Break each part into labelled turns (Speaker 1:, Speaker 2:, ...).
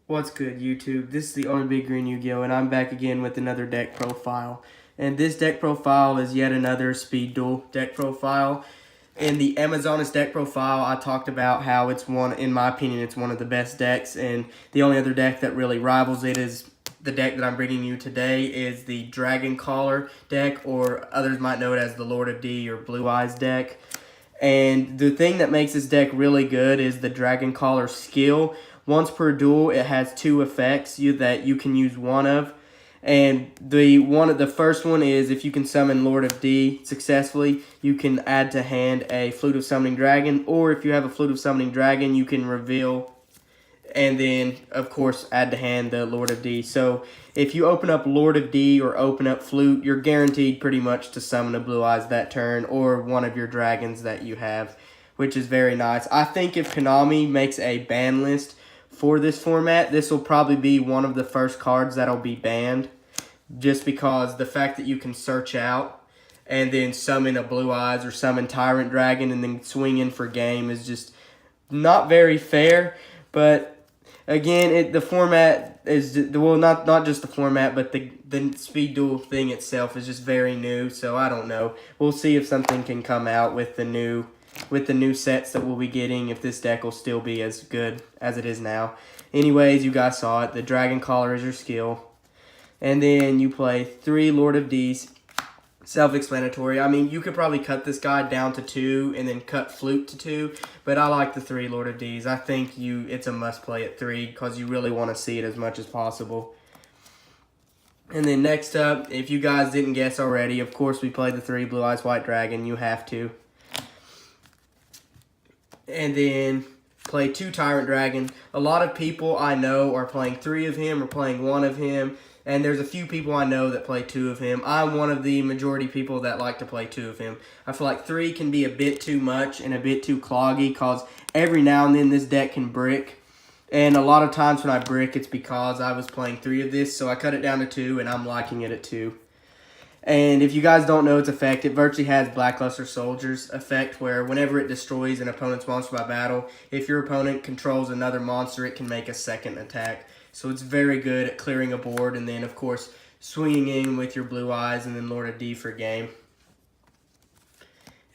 Speaker 1: What's good, YouTube? This is the Only Big Green Yu-Gi-Oh! And I'm back again with another deck profile. And this deck profile is yet another Speed Duel deck profile. In the Amazonas deck profile, I talked about how it's in my opinion, it's one of the best decks. And the only other deck that really rivals it is the deck that I'm bringing you today is the Dragon Caller deck, or others might know it as the Lord of D or Blue Eyes deck. And the thing that makes this deck really good is the Dragon Caller skill. Once per duel, it has two effects that you can use one of. And the first one is if you can summon Lord of D successfully, you can add to hand a Flute of Summoning Dragon. Or if you have a Flute of Summoning Dragon, you can reveal and then, of course, add to hand the Lord of D. So if you open up Lord of D or open up Flute, you're guaranteed pretty much to summon a Blue Eyes that turn or one of your dragons that you have, which is very nice. I think if Konami makes a ban list for this format, this will probably be one of the first cards that'll be banned, just because the fact that you can search out and then summon a Blue Eyes or summon Tyrant Dragon and then swing in for game is just not very fair. But again, the format is, well, not just the format, but the Speed Duel thing itself is just very new. So I don't know. We'll see if something can come out with the new sets that we'll be getting, if this deck will still be as good as it is now. Anyways, you guys saw it. The Dragon Caller is your skill. And then you play 3 Lord of Ds. Self-explanatory. I mean, you could probably cut this guy down to 2 and then cut Flute to 2, but I like the 3 Lord of Ds. I think it's a must-play at 3 because you really want to see it as much as possible. And then next up, if you guys didn't guess already, of course we played the 3 Blue Eyes White Dragon. You have to. And then play 2 Tyrant Dragon. A lot of people I know are playing 3 of him or playing 1 of him. And there's a few people I know that play 2 of him. I'm one of the majority people that like to play 2 of him. I feel like 3 can be a bit too much and a bit too cloggy because every now and then this deck can brick. And a lot of times when I brick, it's because I was playing 3 of this. So I cut it down to 2 and I'm liking it at 2. And if you guys don't know its effect, it virtually has Blackluster Soldier's effect, where whenever it destroys an opponent's monster by battle, if your opponent controls another monster, it can make a second attack. So it's very good at clearing a board, and then, of course, swinging in with your Blue Eyes and then Lord of D for game.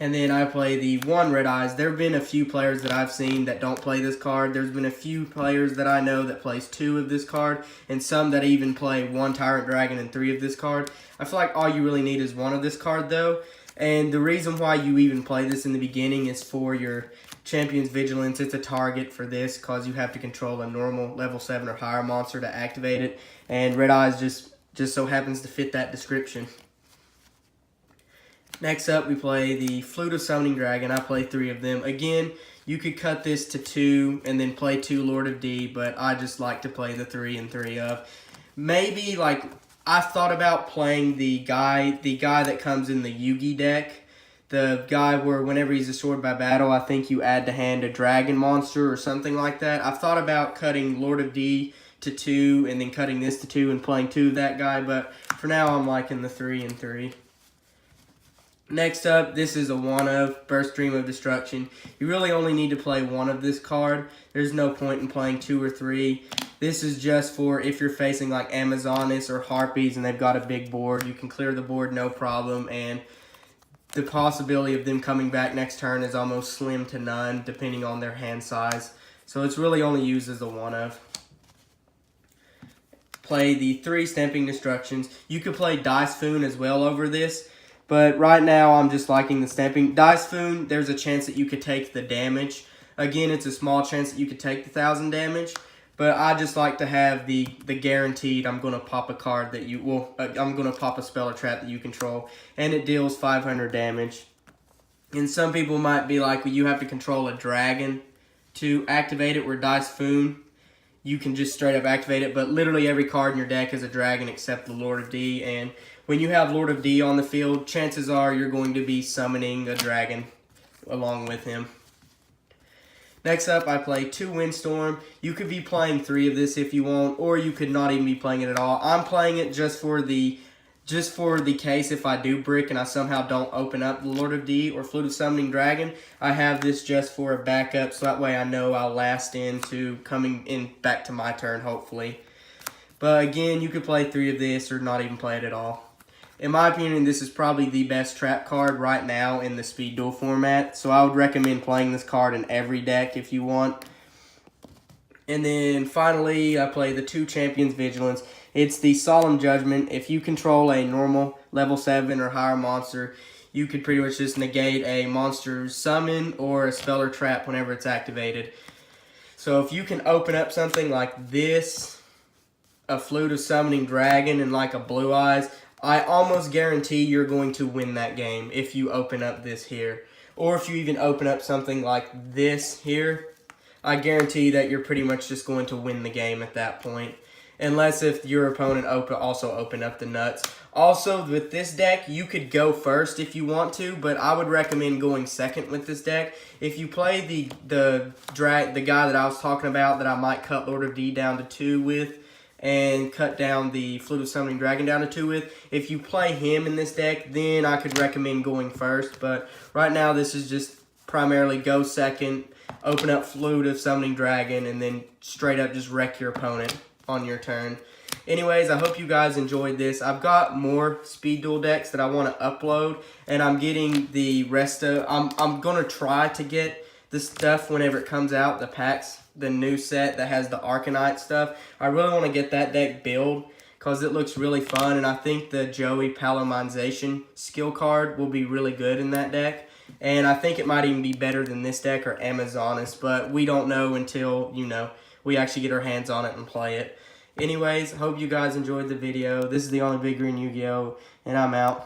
Speaker 1: And then I play the 1 Red Eyes. There have been a few players that I've seen that don't play this card. There's been a few players that I know that plays 2 of this card, and some that even play 1 Tyrant Dragon and 3 of this card. I feel like all you really need is 1 of this card, though. And the reason why you even play this in the beginning is for your Champion's Vigilance. It's a target for this because you have to control a normal level 7 or higher monster to activate it. And Red Eyes just so happens to fit that description. Next up, we play the Flute of Summoning Dragon. I play 3 of them. Again, you could cut this to 2 and then play 2 Lord of D, but I just like to play the 3 and 3 of. Maybe, like, I've thought about playing the guy that comes in the Yugi deck. The guy where whenever he's destroyed by battle, I think you add to hand a dragon monster or something like that. I've thought about cutting Lord of D to 2 and then cutting this to 2 and playing 2 of that guy, but for now I'm liking the 3 and 3. Next up, this is a 1 of Burst Dream of Destruction. You really only need to play 1 of this card. There's no point in playing 2 or 3. This is just for if you're facing like Amazonas or Harpies and they've got a big board. You can clear the board no problem, and the possibility of them coming back next turn is almost slim to none depending on their hand size. So it's really only used as a 1 of. Play the 3 Stamping Destructions. You could play Dice Foon as well over this. But right now, I'm just liking the Stamping. Dice Foon, there's a chance that you could take the damage. Again, it's a small chance that you could take the 1,000 damage. But I just like to have the guaranteed, I'm going to pop a card that I'm going to pop a spell or trap that you control. And it deals 500 damage. And some people might be like, well, you have to control a dragon to activate it, where Dice Foon, you can just straight up activate it. But literally every card in your deck is a dragon except the Lord of D. And when you have Lord of D on the field, chances are you're going to be summoning a dragon along with him. Next up, I play 2 Windstorm. You could be playing 3 of this if you want, or you could not even be playing it at all. I'm playing it just for the just for the case if I do brick and I somehow don't open up the Lord of D or Flute of Summoning Dragon, I have this just for a backup, so that way I know I'll last into coming in back to my turn, hopefully. But again, you could play 3 of this or not even play it at all. In my opinion, this is probably the best trap card right now in the Speed Duel format, so I would recommend playing this card in every deck if you want. And then finally, I play the 2 Champions Vigilance. It's the Solemn Judgment. If you control a normal level 7 or higher monster, you could pretty much just negate a monster's summon or a spell or trap whenever it's activated. So if you can open up something like this, a Flute of Summoning Dragon and like a Blue Eyes, I almost guarantee you're going to win that game if you open up this here. Or if you even open up something like this here, I guarantee that you're pretty much just going to win the game at that point. Unless if your opponent also open up the nuts. Also, with this deck, you could go first if you want to, but I would recommend going second with this deck. If you play the guy that I was talking about that I might cut Lord of D down to 2 with, and cut down the Flute of Summoning Dragon down to 2 with, if you play him in this deck, then I could recommend going first. But right now, this is just primarily go second, open up Flute of Summoning Dragon, and then straight up just wreck your opponent on your turn. Anyways, I hope you guys enjoyed this. I've got more Speed Duel decks that I want to upload, and I'm getting the rest of... I'm going to try to get the stuff whenever it comes out, the packs, the new set that has the Arcanite stuff. I really want to get that deck build because it looks really fun, and I think the Joey Palomization skill card will be really good in that deck. And I think it might even be better than this deck or Amazonas, but we don't know until, you know, we actually get our hands on it and play it. Anyways, hope you guys enjoyed the video. This is the Only Big Green Yu-Gi-Oh! And I'm out.